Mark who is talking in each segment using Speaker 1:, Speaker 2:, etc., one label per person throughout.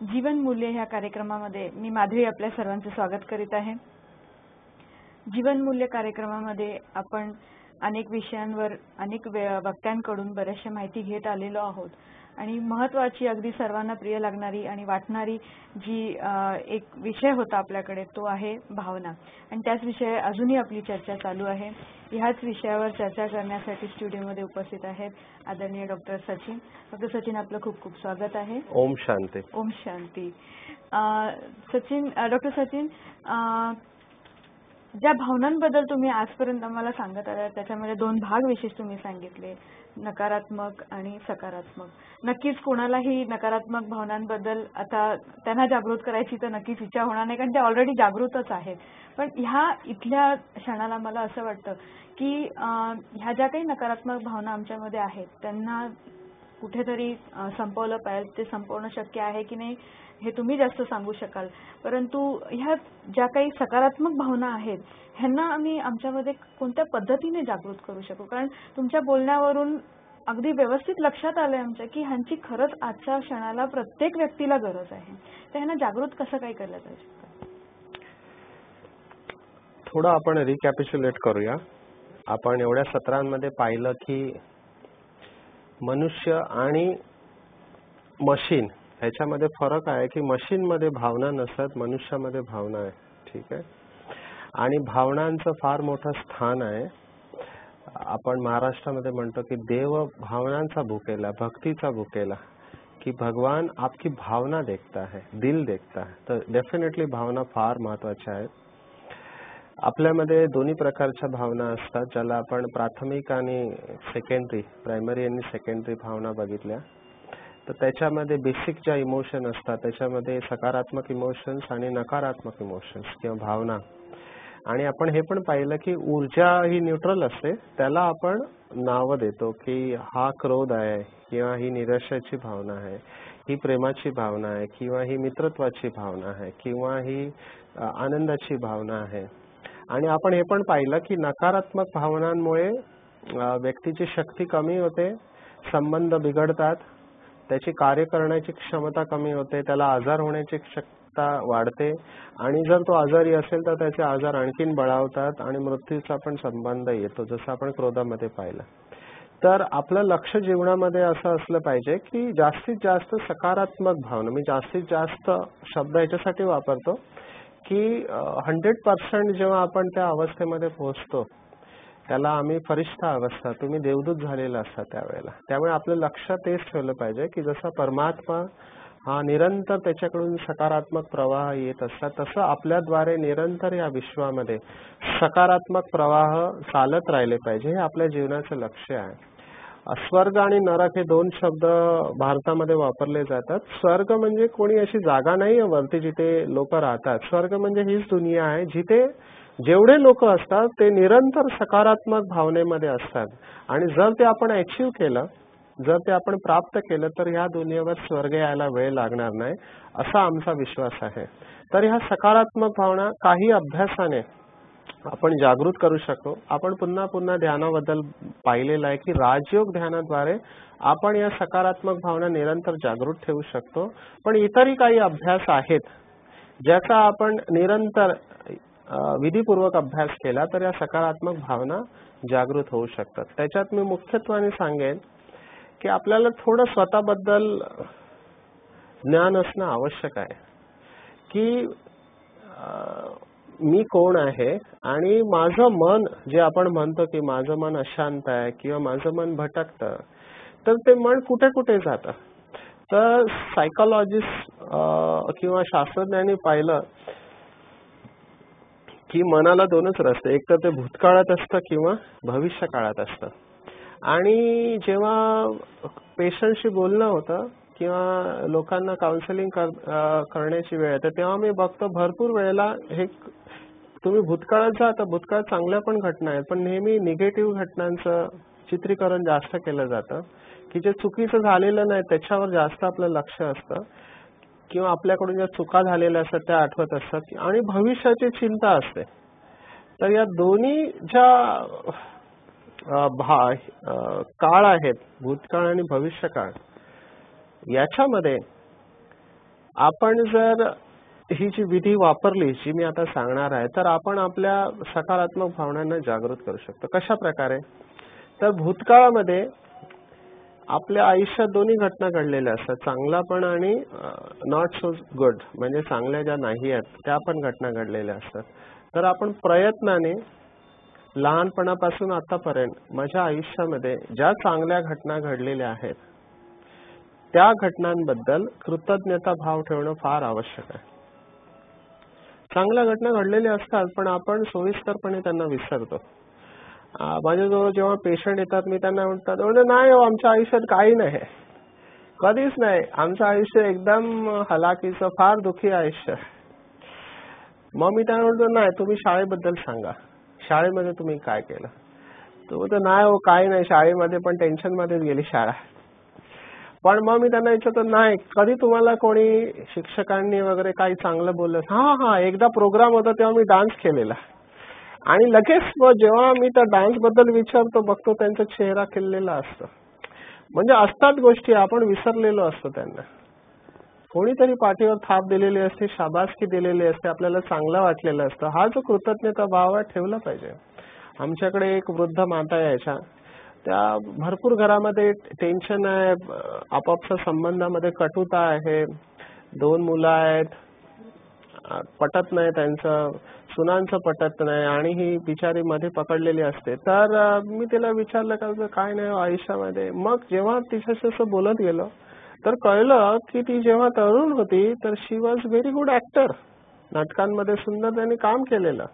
Speaker 1: जीवन मूल्य ह्या कार्यक्रमामध्ये मी माधवी आपल्या सर्वांचे स्वागत करीत आहे। जीवन मूल्य कार्यक्रमामध्ये आपण अनेक विषयांवर अनेक वक्त्यांकडून बरेचशे माहिती घेत आलेलो आहोत आणि महत्त्वाची अगदी सर्वांना प्रिय लागणारी आणि वाटणारी जी एक विषय होता आपल्याकडे तो आहे भावना आणि त्याच विषयी अजूनही आपली चर्चा चालू आहे। ह्याच विषयावर चर्चा करण्यासाठी स्टुडिओमध्ये उपस्थित आहेत आदरणीय डॉक्टर सचिन। डॉक्टर सचिन आपलं खूप खूप स्वागत आहे।
Speaker 2: ओम शांती।
Speaker 1: ओम शांती। डॉक्टर सचिन, ज्या भावनांबद्दल तुम्ही आजपर्यंत आम्हाला सांगत आलात त्याच्यामध्ये दोन भाग विशेष तुम्ही सांगितले, नकारात्मक आणि सकारात्मक। नक्कीच कोणालाही नकारात्मक भावनांबद्दल आता त्यांना जागृत करायची तर नक्कीच इच्छा होणार नाही, कारण ते ऑलरेडी जागृतच आहेत। पण ह्या इथल्या क्षणाला मला असं वाटतं की ह्या ज्या काही नकारात्मक भावना आमच्यामध्ये आहेत त्यांना कुठेतरी संपवलं पाहिजे। ते संपवणं शक्य आहे की नाही हे तुम्ही जास्त सांगू शकाल, परंतु ह्या ज्या काही सकारात्मक भावना आहेत ह्यांना आम्ही आमच्यामध्ये कोणत्या पद्धतीने जागृत करू शकू? कारण तुमच्या बोलण्यावरून अगदी व्यवस्थित लक्षात आलंय आमच्या की ह्यांची खरंच आजच्या क्षणाला प्रत्येक व्यक्तीला गरज आहे, तर ह्यांना जागृत कसं काय केलं जाऊ शकतं?
Speaker 2: थोडं आपण रिकॅपिच्युलेट करूया। आपण एवढ्या सत्रांमध्ये पाहिलं की मनुष्य आणि मशीन ह्याच्यामध्ये फरक आहे की मशीनमध्ये भावना नसतात, मनुष्यामध्ये भावना आहे। ठीक आहे, आणि भावनांचं फार मोठं स्थान आहे। आपण महाराष्ट्रामध्ये म्हणतो की देव भावनांचा भुकेला, भक्तीचा भुकेला, कि भगवान आपकी भावना देखता है, दिल देखता है। तर डेफिनेटली भावना फार महत्वाच्या आहेत। आपल्यामध्ये दोन्ही प्रकारच्या भावना असतात, ज्याला आपण प्राथमिक आणि सेकंडरी, प्रायमरी आणि सेकंडरी भावना बघितल्या। तर त्याच्यामध्ये बेसिक ज्या इमोशन असतात त्याच्यामध्ये सकारात्मक इमोशन्स आणि नकारात्मक इमोशन्स किंवा भावना। आणि आपण हे पण पाहिलं की ऊर्जा ही न्यूट्रल असते, त्याला आपण नावं देतो की हा क्रोध आहे किंवा ही निराशेची भावना आहे, ही प्रेमाची भावना आहे किंवा ही मित्रत्वाची भावना आहे किंवा ही आनंदाची भावना आहे। आणि आपण हे पण पाहिलं की नकारात्मक भावनांमुळे व्यक्तीची शक्ती कमी होते, संबंध बिघडतात, त्याची कार्य करण्याची क्षमता कमी होते, त्याला आजार होण्याची शक्यता वाढते आणि जर तो आजारी असेल तर त्याचे आजार आणखीन बळावतात आणि मृत्यूचा पण संबंध येतो, जसं आपण क्रोधामध्ये पाहिलं। तर आपलं लक्ष जीवनामध्ये असं असलं पाहिजे की जास्तीत जास्त सकारात्मक भावना, मी जास्तीत जास्त शब्द याच्यासाठी वापरतो की 100% जेव्हा आपण त्या अवस्थेमध्ये पोहोचतो त्याला आम्ही फरिश्ता अवस्था, तुम्ही देवदूत झालेला असता त्यावेळेला। त्यामुळे आपलं लक्ष तेच ठेवलं पाहिजे की जसा परमात्मा हा निरंतर त्याच्याकडून सकारात्मक प्रवाह येत असतात, तसं आपल्याद्वारे निरंतर या विश्वामध्ये सकारात्मक प्रवाह चालत राहिले पाहिजे, हे आपल्या जीवनाचं लक्ष्य आहे। स्वर्ग आणि नरक हे दोन शब्द भारतामध्ये वापरले जातात। स्वर्ग म्हणजे कोणी अशी जागा नाही वरती जिथे लोक राहतात, स्वर्ग म्हणजे हीच दुनिया आहे जिथे जेवढे लोक असतात ते निरंतर सकारात्मक भावनेमध्ये असतात आणि जर ते आपण अचीव केलं, जर ते आपण प्राप्त केलं तर ह्या दुनियेवर स्वर्ग यायला वेळ लागणार नाही, असा आमचा विश्वास आहे। तर ह्या सकारात्मक भावना काही अभ्यासाने आपण जागृत करू शकतो। आपण पुन्हा पुन्हा ध्यानाबद्दल पाहिलेलं आहे की राजयोग ध्यानाद्वारे आपण या सकारात्मक भावना निरंतर जागृत ठेवू शकतो। पण इतरही काही अभ्यास आहेत ज्याचा आपण निरंतर विधीपूर्वक अभ्यास केला तर या सकारात्मक भावना जागृत होऊ शकतात। त्याच्यात मी मुख्यत्वाने सांगेन की आपल्याला थोडं स्वतःबद्दल ज्ञान असणं आवश्यक आहे की मी कोण आहे आणि माझं मन, जे आपण म्हणतो की माझं मन अशांत आहे किंवा माझं मन भटकतं, तर ते मन कुठे कुठे जातं। तर सायकोलॉजिस्ट किंवा शास्त्रज्ञांनी पाहिलं की मनाला दोनच रस्ते, एक तर ते भूतकाळात असतं किंवा भविष्य काळात असतं। आणि जेव्हा पेशंटशी बोलणं होतं किंवा लोकांना काउन्सिलिंग करण्याची वेळ येते तेव्हा मी बघतो भरपूर वेळेला हे तुम्ही भूतकाळात जा तर भूतकाळात चांगल्या पण घटना आहेत, पण नेहमी निगेटिव्ह घटनांचं चित्रीकरण जास्त केलं जातं की जे चुकीचं झालेलं नाही त्याच्यावर जास्त आपलं लक्ष असतं किंवा आपल्याकडून ज्या चुका झालेल्या असतात त्या आठवत असतात आणि भविष्याची चिंता असते। तर या दोन्ही ज्या काळ आहेत, भूतकाळ आणि भविष्यकाळ, याच्यामध्ये आपण जर ही जी विधी वापरली, जी मी आता सांगणार आहे, तर आपण आपल्या सकारात्मक भावनांना जागृत करू शकतो. कशा प्रकारे? तर भूतकाळामध्ये आपल्या आयुष्यात दोन्ही घटना घडलेल्या असतात, चांगला पण आणि नॉट सो गुड, म्हणजे चांगल्या ज्या नाही आहेत त्या पण घटना घडलेल्या असतात. तर आपण प्रयत्नाने लहानपणापासून आतापर्यंत माझ्या आयुष्यामध्ये ज्या चांगल्या घटना घडलेल्या आहेत त्या घटनांबद्दल कृतज्ञता भाव ठेवणं फार आवश्यक आहे. चांगल्या घटना घडलेल्या असतात पण आपण सोयीस्करपणे त्यांना विसरतो. माझ्याजवळ जेव्हा पेशंट येतात मी त्यांना म्हणतात, नाही हो, आमच्या आयुष्यात काही नाही, कधीच नाही, आमचं आयुष्य एकदम हलाखीचं फार दुःखी आयुष्य. मग मी त्यांना म्हणतो, नाही तुम्ही शाळेबद्दल सांगा, शाळेमध्ये तुम्ही काय केलं? तो म्हणतो, नाही हो काही नाही, शाळेमध्ये पण टेन्शन मध्येच गेली शाळा. पण मग मी त्यांना विचारतो, नाही कधी तुम्हाला कोणी शिक्षकांनी वगैरे काही चांगलं बोललं? हा एकदा प्रोग्राम होता तेव्हा मी डान्स केलेला. आणि लगेच मग जेव्हा मी त्या डान्स बद्दल विचारतो बघतो त्यांचा चेहरा खिललेला असतो. म्हणजे असतात गोष्टी आपण विसरलेलो असतो त्यांना. कोणीतरी पाठीवर थाप दिलेली असते, शाबासकी दिलेली असते, आपल्याला चांगलं वाटलेलं असतं. हा जो कृतज्ञता भाव आहे ठेवला पाहिजे. आमच्याकडे एक वृद्ध माता यायच्या, त्या भरपूर घरामध्ये टेन्शन आहे, आपापच्या संबंधामध्ये कटुता आहे, 2 मुलं आहेत, पटत नाही त्यांचं, सुनांचं पटत नाही आणि ही बिचारी मध्ये पकडलेली असते. तर मी तिला विचारलं का काय नाही आयुष्यामध्ये. मग जेव्हा तिच्याशी असं बोलत गेलो तर कळलं की ती जेव्हा तरुण होती तर शी वॉज व्हेरी गुड ऍक्टर, नाटकांमध्ये सुंदर त्यांनी काम केलेलं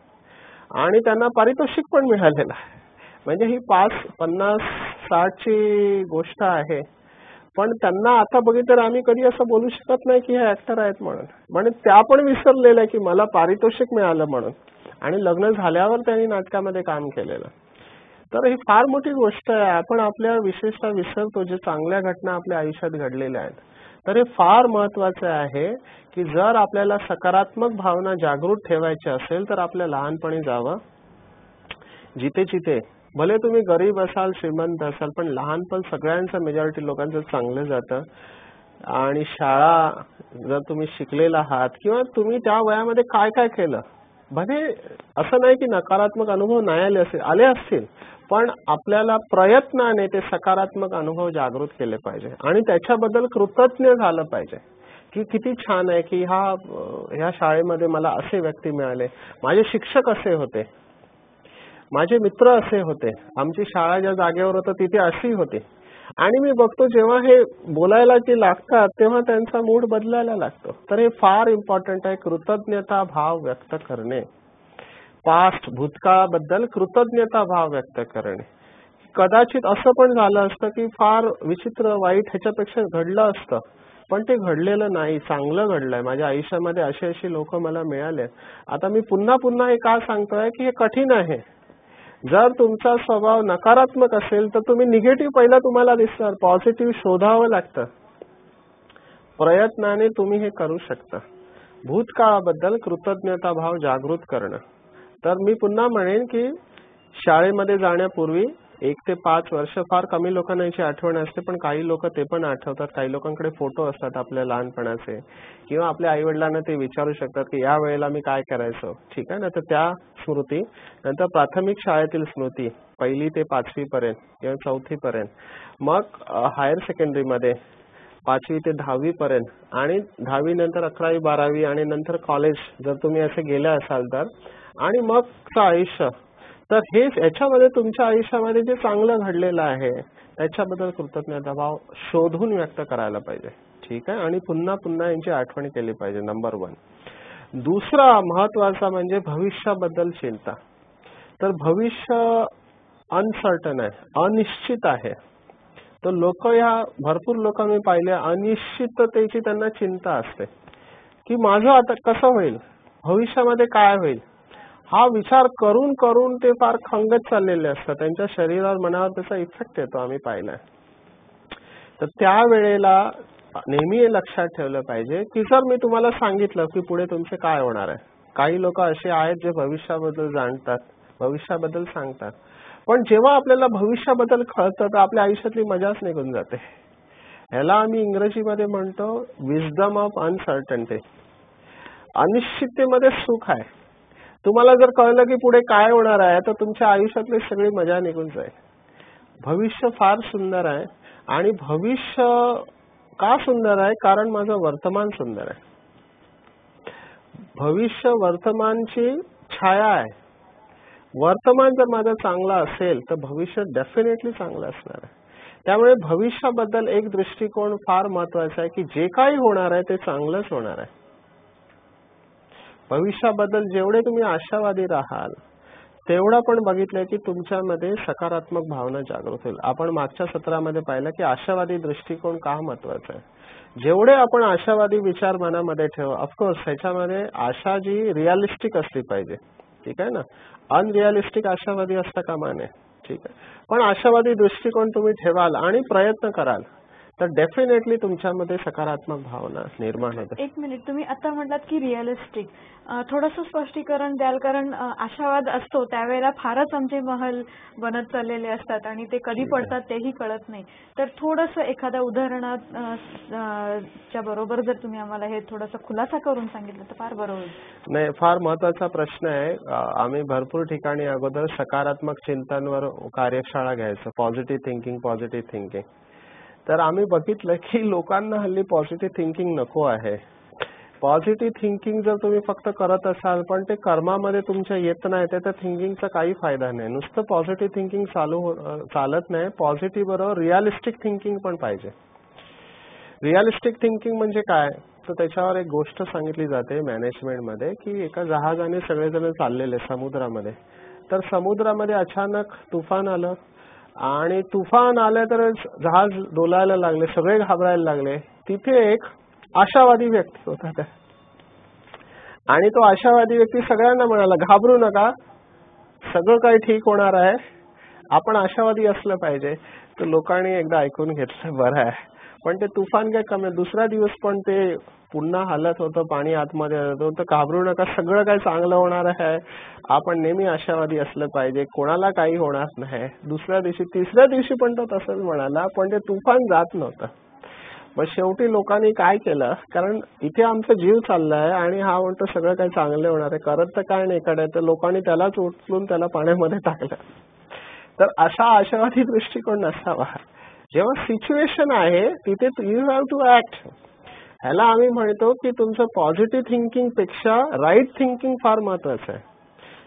Speaker 2: आणि त्यांना पारितोषिक पण मिळालेलं. म्हणजे ही 50-60 ची गोष्ट आहे. पण त्यांना आता बघितलं आम्ही कधी असं बोलू शकत नाही की हे ऍक्टर आहेत म्हणून. म्हणजे त्या पण विसरलेल्या की मला पारितोषिक मिळालं म्हणून, आणि लग्न झाल्यावर त्यांनी नाटकामध्ये काम केलेलं. तर ही फार मोठी गोष्ट आहे. आपण आपल्या विशेषतः विसरतो जे चांगल्या घटना आपल्या आयुष्यात घडलेल्या आहेत. तर हे फार महत्वाचं आहे की जर आपल्याला सकारात्मक भावना जागृत ठेवायची असेल तर आपल्या लहानपणी जावं. जिथे जिथे भले तुम्ही गरीब असाल, श्रीमंत असाल, पण लहानपण सगळ्यांचं, मेजॉरिटी लोकांचं चांगलं जातं. आणि शाळा जर तुम्ही शिकलेला आहात किंवा तुम्ही त्या वयामध्ये काय काय केलं, भले असं नाही की नकारात्मक अनुभव नाही आले असतील, पण आपल्याला प्रयत्नाने ते सकारात्मक अनुभव जागृत केले पाहिजे आणि त्याच्याबद्दल कृतज्ञ झालं पाहिजे की किती छान आहे की ह्या शाळेमध्ये मला असे व्यक्ती मिळाले, माझे शिक्षक असे होते, माझे मित्र असे होते, आमची शाळा ज्या जागेवर होती तिथे अशी होती. आणि मी बघतो जेव्हा हे बोलायला जे लागतात तेव्हा त्यांचा मूड बदलायला लागतो. तर हे फार इम्पॉर्टंट आहे, कृतज्ञता भाव व्यक्त करणे. पास्ट, भूतकाळाबद्दल कृतज्ञता भाव व्यक्त करणे. कदाचित असं पण झालं असतं की फार विचित्र, वाईट ह्याच्यापेक्षा घडलं असतं, पण ते घडलेलं नाही, चांगलं घडलंय. माझ्या आयुष्यामध्ये अशी लोक मला मिळाले. आता मी पुन्हा पुन्हा हे का सांगतोय की हे कठीण आहे. जर तुमचा स्वभाव नकारात्मक असेल तर तुम्ही निगेटिव्ह पहिला तुम्हाला दिसणार, पॉझिटिव्ह शोधावं लागतं. प्रयत्नाने तुम्ही हे करू शकता. भूतकाळाबद्दल कृतज्ञता भाव जागृत करणं. तर मी पुन्हा म्हणेन की शाळेमध्ये जाण्यापूर्वी 1 ते 5 वर्ष फार कमी लोकांना याची आठवण असते, पण काही लोक ते पण आठवतात. काही लोकांकडे फोटो असतात आपल्या लहानपणाचे, किंवा आपल्या आई वडिलांना ते विचारू शकतात की या वेळेला मी काय करायचो, ठीक आहे ना. तर त्या स्मृती, नंतर प्राथमिक शाळेतील स्मृती 1ली ते 5वी पर्यंत किंवा 4थी पर्यंत, मग हायर सेकंडरीमध्ये 5वी ते 10वी पर्यंत, आणि 10वी नंतर 11वी 12वी आणि नंतर कॉलेज जर तुम्ही असे गेले असाल तर, आणि मगचं आयुष्य. तर हेच याच्यामध्ये तुमच्या आयुष्यामध्ये जे चांगलं घडलेलं आहे त्याच्याबद्दल कृतज्ञता भाव शोधून व्यक्त करायला पाहिजे, ठीक आहे. आणि पुन्हा पुन्हा यांची आठवण केली पाहिजे, नंबर 1. दुसरा महत्वाचा म्हणजे भविष्याबद्दल चिंता. तर भविष्य अनसर्टन आहे, अनिश्चित आहे. तर लोक, भरपूर लोक मी पाहिले, अनिश्चिततेची त्यांना चिंता असते की माझं आता कसं होईल, भविष्यामध्ये काय होईल, हा विचार करून करून ते फार खंगत चाललेले असतात. त्यांच्या शरीरावर, मनावर त्याचा इफेक्ट येतो, आम्ही पाहिलाय. तर त्यावेळेला नेहमी हे लक्षात ठेवलं पाहिजे की जर मी तुम्हाला सांगितलं की पुढे तुमचे काय होणार आहे, काही लोक असे आहेत जे भविष्याबद्दल जाणतात, भविष्याबद्दल सांगतात, पण जेव्हा आपल्याला भविष्याबद्दल कळतं तर आपल्या आयुष्यातली मजाच निघून जाते. ह्याला आम्ही इंग्रजीमध्ये म्हणतो विजडम ऑफ अनसर्टन्टी. अनिश्चिततेमध्ये सुख आहे. तुम्हाला जर कळलं की पुढे काय होणार आहे तर तुमच्या आयुष्यातली सगळी मजा निघून जाईल. भविष्य फार सुंदर आहे आणि भविष्य का सुंदर आहे? कारण माझं वर्तमान सुंदर आहे. भविष्य वर्तमानची छाया आहे. वर्तमान जर माझं चांगलं असेल तर भविष्य डेफिनेटली चांगलं असणार आहे. त्यामुळे भविष्याबद्दल एक दृष्टिकोन फार महत्वाचा आहे की जे काही होणार आहे ते चांगलंच होणार आहे. भविष्याबद्दल जेवढे तुम्ही आशावादी राहाल तेवढं पण बघितलंय की तुमच्यामध्ये सकारात्मक भावना जागृत होईल. आपण मागच्या सत्रामध्ये पाहिलं की आशावादी दृष्टिकोन का महत्वाचा आहे. जेवढे आपण आशावादी विचार मनामध्ये ठेवू, ऑफकोर्स ह्याच्यामध्ये आशा जी रिअलिस्टिक असली पाहिजे, ठीक आहे ना. अनरिअलिस्टिक आशावादी असता कामा नये, ठीक आहे. पण आशावादी दृष्टिकोन तुम्ही ठेवाल आणि प्रयत्न कराल तर डेफिनेटली तुमच्यामध्ये सकारात्मक भावना निर्माण होते.
Speaker 1: एक मिनिट, तुम्ही आता म्हटलात की रिअलिस्टिक, थोडंसं स्पष्टीकरण द्याल? कारण आशावाद असतो त्यावेळेला फारच आमचे महल बनत चाललेले असतात आणि ते कधी पडतात तेही कळत नाही. तर थोडंसं एखाद्या उदाहरणात च्या बरोबर जर तुम्ही आम्हाला हे थोडंसं खुलासा करून सांगितलं तर फार बरं होईल.
Speaker 2: नाही, फार महत्वाचा प्रश्न आहे. आम्ही भरपूर ठिकाणी अगोदर सकारात्मक चिंतनवर कार्यशाळा घ्यायचो, पॉझिटिव्ह थिंकिंग. तर आम्ही बघितलं की लोकांना हल्ली पॉझिटिव्ह थिंकिंग नको आहे. पॉझिटिव्ह थिंकिंग जर तुम्ही फक्त करत असाल पण ते कर्मामध्ये तुमच्या येत नाही तर त्या थिंकिंगचा काही फायदा नाही. नुसतं पॉझिटिव्ह थिंकिंग चालत नाही. पॉझिटिव्ह बरोबर रिअलिस्टिक थिंकिंग पण पाहिजे. रिअलिस्टिक थिंकिंग म्हणजे काय तर त्याच्यावर एक गोष्ट सांगितली जाते मॅनेजमेंटमध्ये की एका जहाजाने सगळेजण चाललेले समुद्रामध्ये. तर समुद्रामध्ये अचानक तुफान आलं आणि तुफान आलं तर जहाज डोलायला लागले, सगळे घाबरायला लागले. तिथे एक आशावादी व्यक्ती होता त्या आणि तो आशावादी व्यक्ती सगळ्यांना म्हणाला, घाबरू नका, सगळं काही ठीक होणार आहे, आपण आशावादी असलं पाहिजे. तर लोकांनी एकदा ऐकून घेतलं, बरं आहे. पण ते तुफान काय कमी, दुसरा दिवस पण ते पुन्हा हलत होतं, पाणी आतमध्ये होतं. तर घाबरू नका, सगळं काही चांगलं होणार आहे, आपण नेहमी आशावादी असलं पाहिजे, कोणाला काही होणार नाही. दुसऱ्या दिवशी, तिसऱ्या दिवशी पण तो तसंच म्हणाला, पण ते तुफान जात नव्हतं. मग शेवटी लोकांनी काय केलं, कारण इथे आमचा जीव चाललाय आणि हा म्हणतो सगळं काही चांगलं होणार आहे, करत तर काय नाही कडे, तर लोकांनी त्यालाच उचलून त्याला पाण्यामध्ये टाकलं. तर असा आशावादी दृष्टिकोन नसावा. जेव्हा सिच्युएशन आहे तिथे यू हॅव टू ऍक्ट. ह्याला आम्ही म्हणतो की तुमचं पॉझिटिव्ह थिंकिंग पेक्षा राईट थिंकिंग फार महत्वाचं आहे.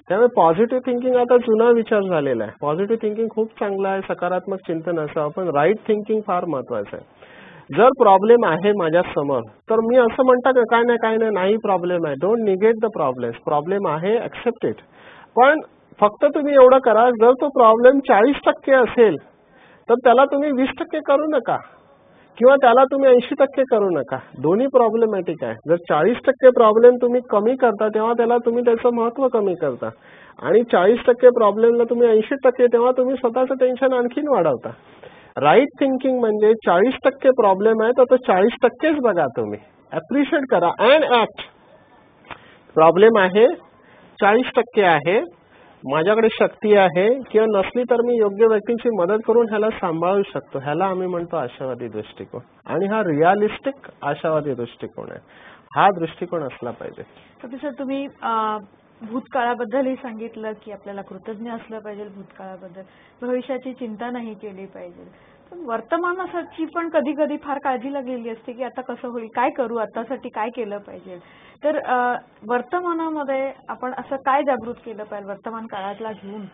Speaker 2: त्यामुळे पॉझिटिव्ह थिंकिंग आता जुना विचार झालेला आहे. पॉझिटिव्ह थिंकिंग खूप चांगलं आहे, सकारात्मक चिंतन असावं, पण राईट थिंकिंग फार महत्वाचं आहे. जर प्रॉब्लेम आहे माझ्या समोर तर मी असं म्हणता का काय नाही प्रॉब्लेम आहे, डोंट निगेट द प्रॉब्लेम आहे, ऍक्सेप्ट इट. पण फक्त तुम्ही एवढं करा, जर तो प्रॉब्लेम 40% असेल तर त्याला तुम्ही 20% करू नका किंवा त्याला तुम्ही 80% करू नका. दोन्ही प्रॉब्लेमॅटिक आहे. जर 40% प्रॉब्लेम तुम्ही कमी करता तेव्हा त्याला तुम्ही त्याचं महत्व कमी करता आणि 40% प्रॉब्लेमला तुम्ही 80% तेव्हा तुम्ही स्वतःचं टेन्शन आणखीन वाढवता. राईट थिंकिंग म्हणजे 40% प्रॉब्लेम आहे तर तो 40%च बघा, तुम्ही अप्रिशिएट करा अँड ऍक्ट. प्रॉब्लेम आहे, 40% आहे, माझ्याकडे शक्ती आहे किंवा नसली तर मी योग्य व्यक्तींची मदत करून ह्याला सांभाळू शकतो. ह्याला आम्ही म्हणतो आशावादी दृष्टिकोन आणि हा रिअलिस्टिक आशावादी दृष्टिकोन आहे. हा दृष्टिकोन असला पाहिजे.
Speaker 1: प्रोफेसर, तुम्ही भूतकाळाबद्दलही सांगितलं की आपल्याला कृतज्ञ असलं पाहिजे भूतकाळाबद्दल, भविष्याची चिंता नाही केली पाहिजे. पण वर्तमानासाठी पण कधी कधी फार काळजी लागलेली असते की आता कसं होईल, काय करू, आतासाठी काय केलं पाहिजे. तर वर्तमानामध्ये आपण असं काय जागृत केलं पाहिजे वर्तमान काळातला घेऊन,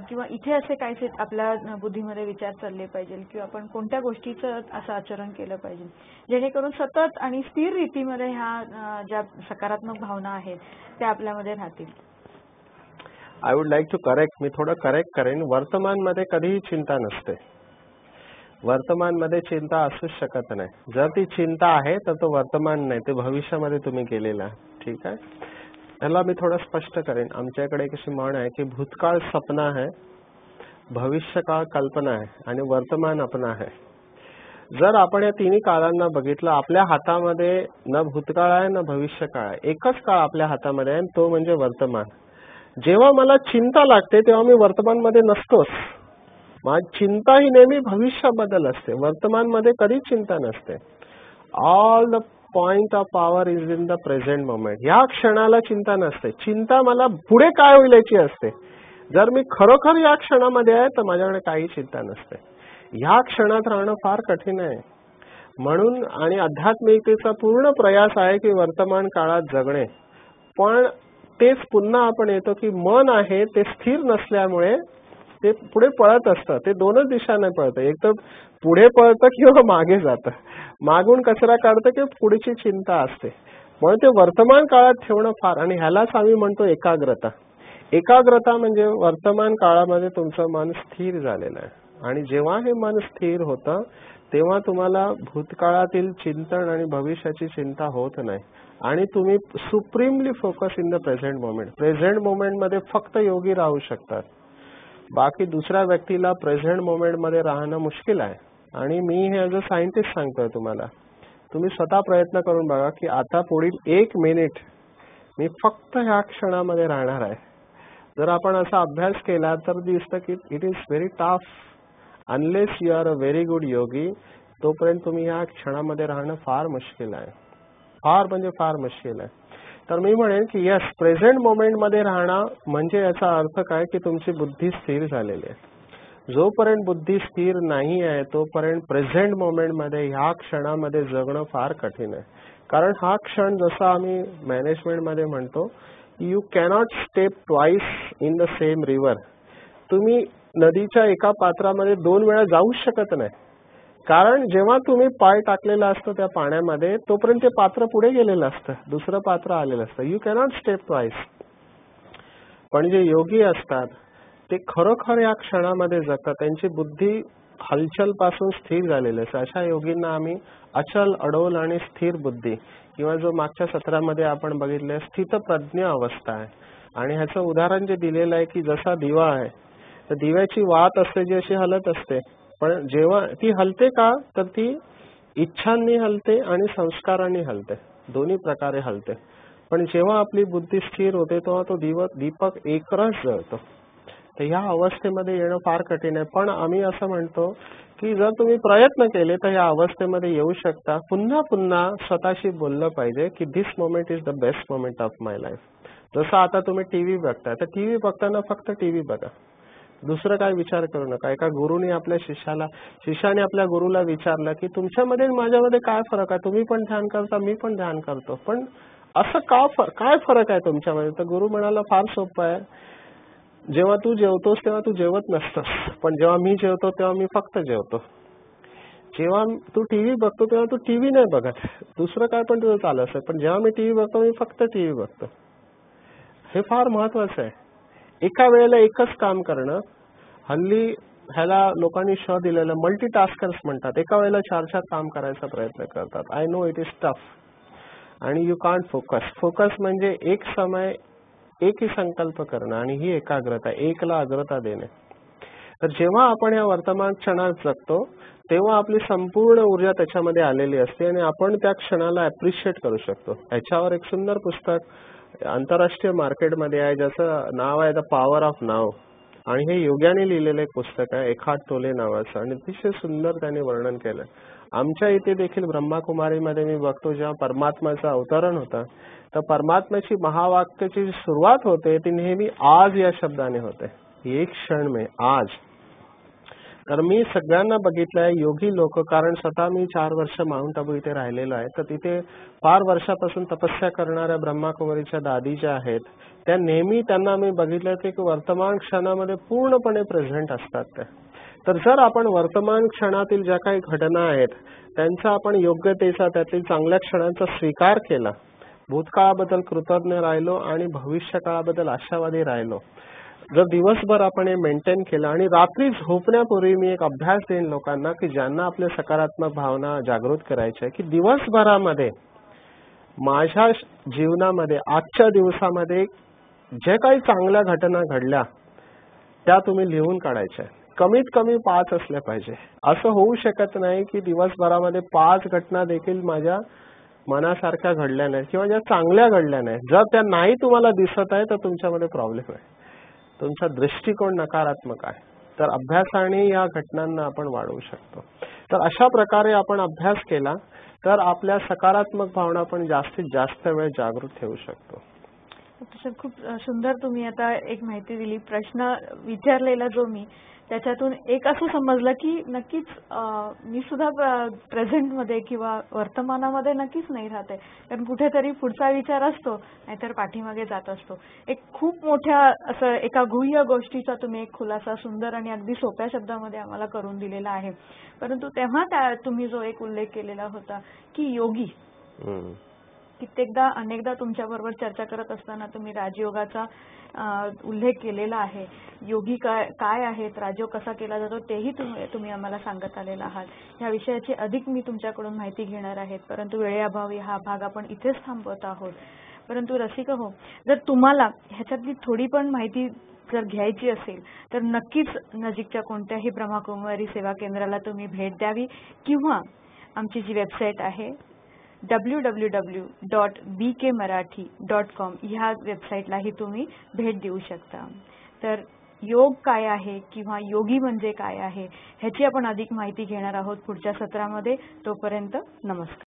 Speaker 1: किंवा इथे असे काय आपल्या बुद्धीमध्ये विचार चालले पाहिजे किंवा आपण कोणत्या गोष्टीचं असं आचरण केलं पाहिजे जेणेकरून सतत आणि स्थिर रीतीमध्ये ह्या ज्या सकारात्मक भावना आहेत त्या आपल्यामध्ये राहतील.
Speaker 2: I would like to correct, मी थोडं करेक्ट करेन. वर्तमानमध्ये कधीही चिंता नसते. वर्तमानमध्ये चिंता असूच शकत नाही. जर ती चिंता आहे तर तो वर्तमान नाही, ते भविष्यामध्ये तुम्ही केलेलं आहे. ठीक आहे, त्याला मी थोडं स्पष्ट करेन. आमच्याकडे एक अशी म्हण आहे की भूतकाळ सपना आहे, भविष्यकाळ कल्पना आहे आणि वर्तमान अपना आहे. जर आपण या तिन्ही काळांना बघितलं, आपल्या हातामध्ये न भूतकाळ आहे न भविष्यकाळ आहे, एकच काळ आपल्या हातामध्ये आहे, तो म्हणजे वर्तमान. जेव्हा मला चिंता लागते तेव्हा मी वर्तमानमध्ये नसतोच. चिंता ही नेहमी भविष्याबद्दल असते, वर्तमानमध्ये कधीच चिंता नसते. All the point of power is in the present moment. या क्षणाला चिंता नसते. चिंता मला पुढे काय होईल याची असते. जर मी खरोखर या क्षणामध्ये आहे तर माझ्याकडे काही चिंता नसते. या क्षणात राहणं फार कठीण आहे. म्हणून आणि आध्यात्मिकतेचा पूर्ण प्रयास आहे की वर्तमान काळात जगणे. पण तेच पुन्हा आपण येतो की मन आहे ते स्थिर नसल्यामुळे ते पुढे पळत असतं. ते दोनच दिशाने पळतं. एक तर पुढे पळतं किंवा मागे जातं. मागून कचरा काढतं की पुढची चिंता असते. म्हणून ते वर्तमान काळात ठेवणं फार, आणि ह्यालाच आम्ही म्हणतो एकाग्रता. एकाग्रता म्हणजे वर्तमान काळामध्ये तुमचं मन स्थिर झालेलं आहे. आणि जेव्हा हे मन स्थिर होतं तेव्हा तुम्हाला भूतकाळातील चिंतन आणि भविष्याची चिंता होत नाही. आणि तुम्ही supremely focus in the present moment. Present moment मध्ये फक्त योगी राहू शकतात. बाकी दुसऱ्या व्यक्तीला प्रेझेंट मोमेंट मध्ये राहणं मुश्किल आहे. आणि मी हे ॲज अ सायंटिस्ट सांगतोय तुम्हाला. तुम्ही स्वतः प्रयत्न करून बघा की आता पुढील 1 मिनिट मी फक्त ह्या क्षणामध्ये राहणार आहे. जर आपण असा अभ्यास केला तर दिसतं की it is very tough. Unless you are a very good yogi, तोपर्यंत तुम्ही ह्या क्षणामध्ये राहणं फार मुश्किल आहे. फार म्हणजे फार मुश्किल आहे. तर मी म्हणेन की यस, प्रेझेंट मोमेंट मध्ये राहणं म्हणजे याचा अर्थ काय की तुमची बुद्धी स्थिर झालेली आहे. जोपर्यंत बुद्धी स्थिर नाही आहे तोपर्यंत प्रेझेंट मोमेंट मध्ये ह्या क्षणामध्ये जगणं फार कठीण आहे. कारण हा क्षण जसा आम्ही मॅनेजमेंट मध्ये म्हणतो, you cannot step twice in the same river. तुम्ही नदीच्या एका पात्रामध्ये 2 वेळा जाऊ शकत नाही. कारण जेव्हा तुम्ही पाय टाकलेला असतो त्या पाण्यामध्ये तोपर्यंत ते पात्र पुढे गेलेलं असतं, दुसरं पात्र आलेलं असतं. You cannot step twice. पण जे योगी असतात ते खरोखर या क्षणामध्ये जगतात. त्यांची बुद्धी हलचल पासून स्थिर झालेली असते. अशा योगींना आम्ही अचल, अडोल आणि स्थिर बुद्धी, किंवा जो मागच्या सत्रामध्ये आपण बघितलं स्थितप्रज्ञ अवस्था आहे. आणि ह्याचं उदाहरण जे दिलेलं आहे की जसा दिवा आहे तर दिव्याची वात असते जी अशी हलत असते. पण जेव्हा ती हलते का तर ती इच्छांनी हलते आणि संस्कारांनी हलते, दोन्ही प्रकारे हलते. पण जेव्हा आपली बुद्धी स्थिर होते तेव्हा तो दीपक एकरस जळतो. तर ह्या अवस्थेमध्ये येणं फार कठीण आहे. पण आम्ही असं म्हणतो की जर तुम्ही प्रयत्न केले तर ह्या अवस्थेमध्ये येऊ शकता. पुन्हा पुन्हा स्वतःशी बोललं पाहिजे की this moment is the best moment of my life. जसं आता तुम्ही टीव्ही बघताय तर टीव्ही बघताना फक्त टीव्ही बघा, दुसरं काय विचार करू नका. एका गुरुने आपल्या शिष्याने आपल्या गुरुला विचारलं की तुमच्यामध्ये माझ्यामध्ये काय फरक आहे. तुम्ही पण ध्यान करता, मी पण ध्यान करतो, पण असं काय फरक आहे तुमच्यामध्ये. तर गुरु म्हणाला फार सोपं आहे. जेव्हा तू जेवतोस तेव्हा तू जेवत नसतोस, पण जेव्हा मी जेवतो तेव्हा मी फक्त जेवतो. जेव्हा तू टीव्ही बघतो तेव्हा तू टीव्ही नाही बघत, दुसरं काय पण तुझं चालू असतं, पण जेव्हा मी टीव्ही बघतो मी फक्त टीव्ही बघतो. हे फार महत्वाचं आहे. एका वेळेला एकच काम करणं. हल्ली ह्याला लोकांनी शोध दिलेला मल्टीटास्कर्स म्हणतात. एका वेळेला 4 काम करायचा प्रयत्न करतात. I know it is tough आणि यू कांट फोकस. फोकस म्हणजे एक समय एकही संकल्प करणं आणि ही एकाग्रता, एकला अग्रता देणे. तर जेव्हा आपण या वर्तमान क्षणात जगतो तेव्हा आपली संपूर्ण ऊर्जा त्याच्यामध्ये आलेली असते आणि आपण त्या क्षणाला अप्रिशिएट करू शकतो. याच्यावर एक सुंदर पुस्तक आंतरराष्ट्रीय मार्केटमध्ये आहे ज्याचं नाव आहे द पॉवर ऑफ नाव. आणि हे योग्याने लिहिलेलं एक पुस्तक आहे, एखाट टोले नावाचं, आणि अतिशय सुंदर त्याने वर्णन केलं. आमच्या इथे देखील ब्रह्माकुमारीमध्ये मी बघतो जेव्हा परमात्माचं अवतरण होतं तर परमात्म्याची महावाक्याची सुरुवात होते ती नेहमी आज या शब्दाने होते. एक क्षण में आज. तर मी सगळ्यांना बघितलंय योगी लोक, कारण स्वतः मी 4 वर्ष माउंट आबू इथे राहिलेलो आहे, तर तिथे फार वर्षापासून तपस्या करणाऱ्या ब्रह्माकुमारीच्या दादी ज्या आहेत त्या नेहमी त्यांना मी बघितलं की वर्तमान क्षणामध्ये पूर्णपणे प्रेझेंट असतात त्या. तर जर आपण वर्तमान क्षणातील ज्या काही घटना आहेत त्यांचा आपण योग्यतेचा, त्यातील चांगल्या क्षणांचा स्वीकार केला, भूतकाळाबद्दल कृतज्ञ राहिलो आणि भविष्य काळाबद्दल आशावादी राहिलो, जर दिवसभर आपण हे मेंटेन केलं, आणि रात्री झोपण्यापूर्वी मी एक अभ्यास देईन लोकांना की ज्यांना आपल्या सकारात्मक भावना जागृत करायच्या की दिवसभरामध्ये माझ्या जीवनामध्ये आजच्या दिवसामध्ये जे काही चांगल्या घटना घडल्या त्या तुम्ही लिहून काढायच्या. कमीत कमी 5 असल्या पाहिजे. असं होऊ शकत नाही की दिवसभरामध्ये 5 घटना देखील माझ्या मनासारख्या घडल्या नाही किंवा ज्या चांगल्या घडल्या नाही. जर त्या नाही तुम्हाला दिसत आहे तर तुमच्यामध्ये प्रॉब्लेम आहे, तुमचा दृष्टिकोन नकारात्मक आहे. तर अभ्यासाने या घटनांना आपण वाढवू शकतो. तर अशा प्रकारे आपण अभ्यास केला तर आपल्या सकारात्मक भावना आपण जास्तीत जास्त वेळ जागृत ठेवू शकतो.
Speaker 1: तसं खूप सुंदर तुम्ही आता एक माहिती दिली. प्रश्न विचारलेला जो मी त्याच्यातून एक असं समजलं की नक्कीच मी सुद्धा प्रेझेंट मध्ये किंवा वर्तमानामध्ये नक्कीच नाही राहते, कारण कुठेतरी पुढचा विचार असतो नाहीतर पाठीमागे जात असतो. एक खूप मोठ्या असं एका गुह्य गोष्टीचा तुम्ही एक खुलासा सुंदर आणि अगदी सोप्या शब्दामध्ये आम्हाला करून दिलेला आहे. परंतु तेव्हा तुम्ही जो एक उल्लेख केलेला होता की योगी, कित्येकदा अनेकदा तुमच्याबरोबर चर्चा करत असताना तुम्ही राजयोगाचा उल्लेख केलेला आहे. योगी काय आहेत, राजयोग कसा केला जातो तेही तुम्ही आम्हाला सांगत आलेला आहात. ह्या विषयाची अधिक मी तुमच्याकडून माहिती घेणार आहे, परंतु वेळेअभावी हा भाग आपण इथेच थांबवत आहोत. परंतु रसिक हो, जर तुम्हाला ह्याच्यातली थोडी पण माहिती जर घ्यायची असेल तर नक्कीच नजीकच्या कोणत्याही ब्रह्मकुमारी सेवा केंद्राला तुम्ही भेट द्यावी किंवा आमची जी वेबसाईट आहे www.bkmarathi.com ह्या वेबसाईटलाही तुम्ही भेट देऊ शकता. तर योग काय आहे किंवा योगी म्हणजे काय आहे ह्याची आपण अधिक माहिती घेणार आहोत पुढच्या सत्रामध्ये. तोपर्यंत नमस्कार.